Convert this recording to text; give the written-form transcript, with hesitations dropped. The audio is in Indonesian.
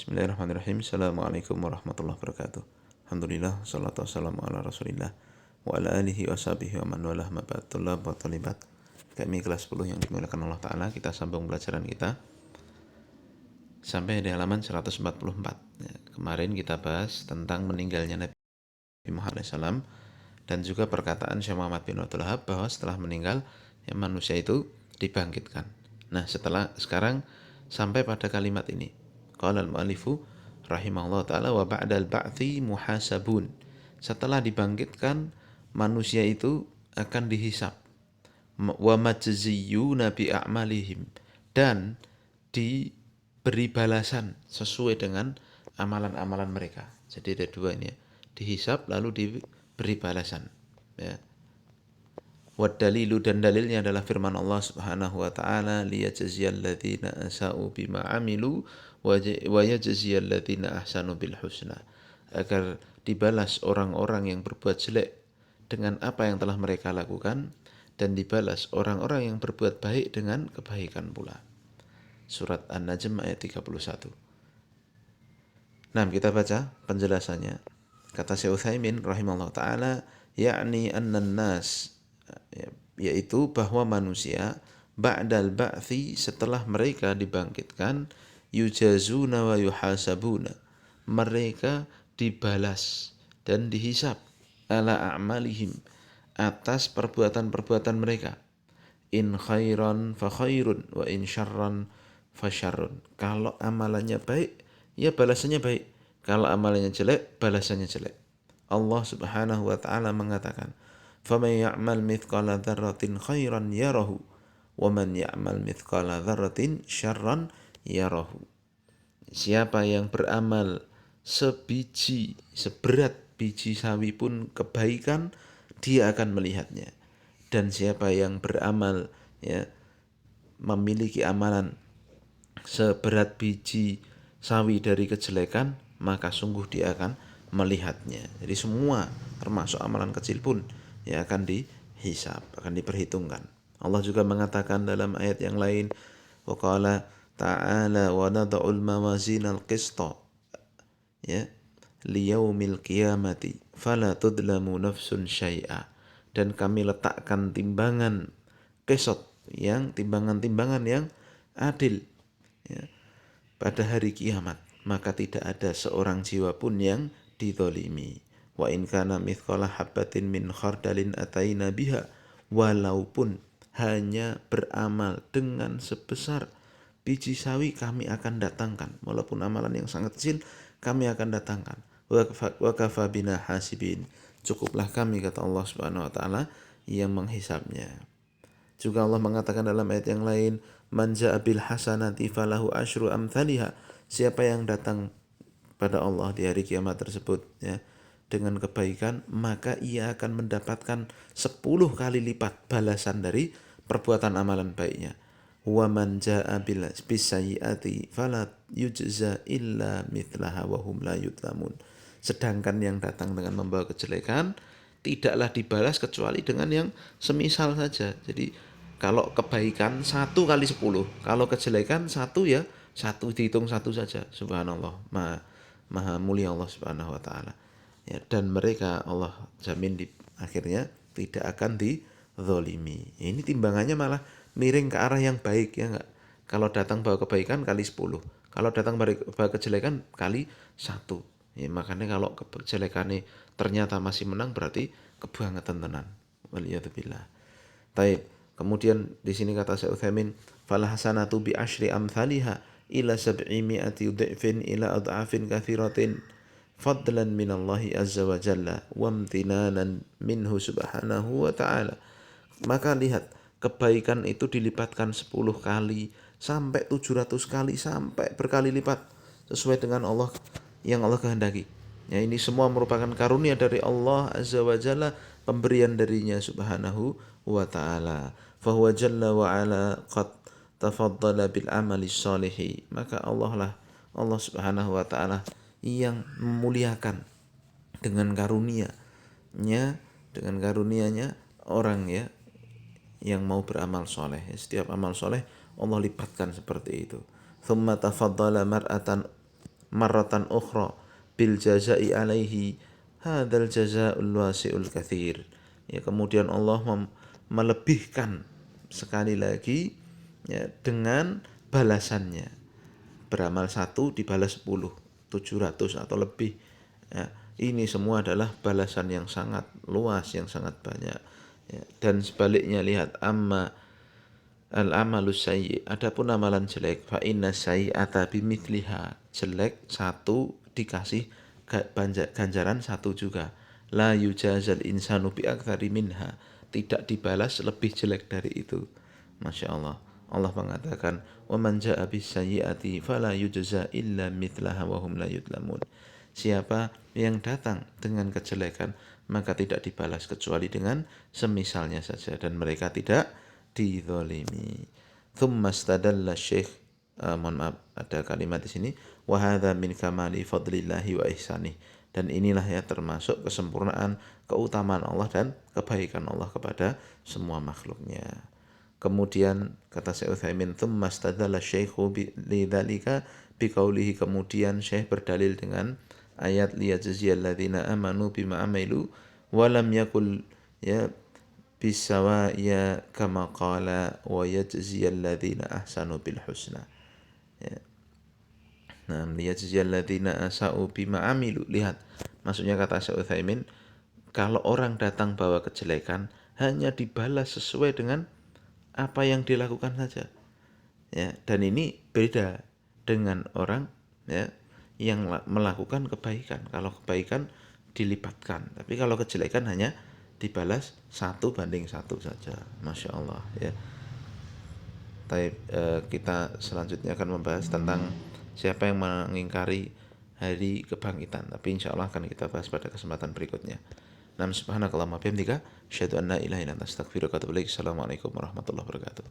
Bismillahirrahmanirrahim. Assalamualaikum warahmatullahi wabarakatuh. Alhamdulillah, salatu wassalamu ala rasulillah wa ala alihi wa sahbihi wa man walah ma ba'd. Tullab wa talibat, kami kelas 10 yang dimuliakan Allah Ta'ala, kita sambung pelajaran kita sampai di halaman 144. Kemarin kita bahas tentang meninggalnya Nabi Muhammad SAW dan juga perkataan Syekh Muhammad bin Abdul Wahab bahwa setelah meninggal manusia itu dibangkitkan. Nah, sekarang sampai pada kalimat ini. Qala al-mu'allifu rahimahullah ta'ala wa ba'dal ba'thi muhasabun. Setelah dibangkitkan, manusia itu akan dihisab. Wa majziyuna bi a'malihim, dan diberi balasan sesuai dengan amalan-amalan mereka. Jadi ada dua ini ya. Dihisab lalu diberi balasan. Ya. Wad dalilu, dan dalilnya adalah firman Allah Subhanahu wa taala, liyajziyal ladzina asa'u bima amilu wa yajziyal ladzina ahsanu bil husna. Agar dibalas orang-orang yang berbuat jelek dengan apa yang telah mereka lakukan, dan dibalas orang-orang yang berbuat baik dengan kebaikan pula. Surat An-Najm ayat 31. Nah, kita baca penjelasannya. Kata Syekh Utsaimin rahimahullah taala, yakni annan nas, yaitu bahwa manusia ba'dal ba'thi, setelah mereka dibangkitkan, yujazuna wa yuhasabuna, mereka dibalas dan dihisab ala a'malihim, atas perbuatan-perbuatan mereka. In khairan fa khairun wa in syarran fa syarrun. Kalau amalannya baik, ya balasannya baik. Kalau amalannya jelek, balasannya jelek. Allah Subhanahu wa taala mengatakan, "Faman ya'mal mithqala dzarratin khairan yarahu, wa man ya'mal mithqala dzarratin syarran yarahu." Siapa yang beramal seberat biji sawi pun kebaikan, dia akan melihatnya. Dan siapa yang beramal memiliki amalan seberat biji sawi dari kejelekan, maka sungguh dia akan melihatnya. Jadi semua, termasuk amalan kecil pun, akan dihisab, akan diperhitungkan. Allah juga mengatakan dalam ayat yang lain, wa qala ta'ala wa nada'ul mawazinal qista liyaumil qiyamati fala tudlamu nafsun syai'a. Dan kami letakkan timbangan qisat, timbangan-timbangan yang adil pada hari kiamat, maka tidak ada seorang jiwa pun yang dizalimi. Wa in kana mithqala habatin min khardalin ataina biha, walaupun hanya beramal dengan sebesar biji sawi kami akan datangkan, walaupun amalan yang sangat kecil kami akan datangkan. Wa kafa bina hasibin, cukuplah kami, kata Allah Subhanahu wa taala, yang menghisabnya. Juga Allah mengatakan dalam ayat yang lain, man ja'a bil hasanati falahu asyru amthaliha. Siapa yang datang pada Allah di hari kiamat tersebut dengan kebaikan, maka ia akan mendapatkan 10 kali lipat balasan dari perbuatan amalan baiknya. Wa man ja'a bil sayyiati fala yujza illa mithlaha wa hum la yutlamun. Sedangkan yang datang dengan membawa kejelekan tidaklah dibalas kecuali dengan yang semisal saja. Jadi kalau kebaikan 1 kali 10, kalau kejelekan 1 1, dihitung 1 saja. Subhanallah, maha mulia Allah Subhanahu wa taala. Dan mereka Allah jamin di akhirnya tidak akan dizalimi. Ini timbangannya malah miring ke arah yang baik, ya enggak? Kalau datang bawa kebaikan kali 10, kalau datang bawa kejelekan kali 1. Makanya kalau kejelekannya ternyata masih menang, berarti kebangetan tenan. Waliyadzubillah. Taib. Kemudian di sini kata Syekh Utsaimin, fal hasanatu bi asyri amsalha ila 700 dhifin ila adhafin katsiratin fadlan minallahi azza wa jalla wa amtinanan minhu subhanahu wa ta'ala. Maka lihat, kebaikan itu dilipatkan 10 kali sampai 700 kali, sampai berkali lipat sesuai dengan yang Allah kehendaki. Ini semua merupakan karunia dari Allah azza wa jalla, pemberian darinya subhanahu wa ta'ala. Fahuwa jalla wa ala qad tafaddala bil amali sholihi. Maka Allah subhanahu wa ta'ala yang memuliakan dengan karunianya orang yang mau beramal soleh. Setiap amal soleh Allah lipatkan seperti itu. Thumma tafaddala mar'atan marratan ukhra bil jazai alaihi hadzal jazaa'ul wasi'ul katsir. Ya, kemudian Allah melebihkan sekali lagi ya dengan balasannya. Beramal satu dibalas 10, 700 atau lebih. Ya, ini semua adalah balasan yang sangat luas, yang sangat banyak. Ya, dan sebaliknya lihat al-amalus sayyi, adapun amalan jelek, fa inna sayyi'ata bimithliha, jelek satu dikasih ganjaran satu juga. La yujazal insanu bi aktsari minha, tidak dibalas lebih jelek dari itu. Masya Allah. Allah mengatakan, wa man jaa bis sayyi'ati fala yujza illa mithlaha wa hum la yudlamun. Siapa yang datang dengan kejelekan, maka tidak dibalas kecuali dengan semisalnya saja, dan mereka tidak dizalimi. Thumma stadalla Syekh, mohon maaf ada kalimat di sini, wa hadza min kamali fadlillahi wa ihsanih, dan inilah ya termasuk kesempurnaan keutamaan Allah dan kebaikan Allah kepada semua makhluknya. Kemudian kata Syekh Utsaimin, thumma stadalla Syekhu lidzalika biqaulihi, kemudian Syekh berdalil dengan ayat liyajziyal ladzina amanu bima amilu wa lam yakul ya bisawa ya kama qala wa yajziyal ladzina ahsanu bil husna. Ya. Nah, liyajziyal ladzina asau bima amilu. Lihat, maksudnya kata Syekh Utsaimin, kalau orang datang bawa kejelekan hanya dibalas sesuai dengan apa yang dilakukan saja. Ya, dan ini beda dengan orang ya yang melakukan kebaikan. Kalau kebaikan dilipatkan, tapi kalau kejelekan hanya dibalas 1 banding 1 saja. Masya Allah ya. Kita selanjutnya akan membahas tentang siapa yang mengingkari hari kebangkitan, tapi insya Allah akan kita bahas pada kesempatan berikutnya. Nam subhanakallahumma bihamdika asyhadu an la ilaha illa anta astaghfiruka wa atubu ilaik. Assalamualaikum warahmatullahi wabarakatuh.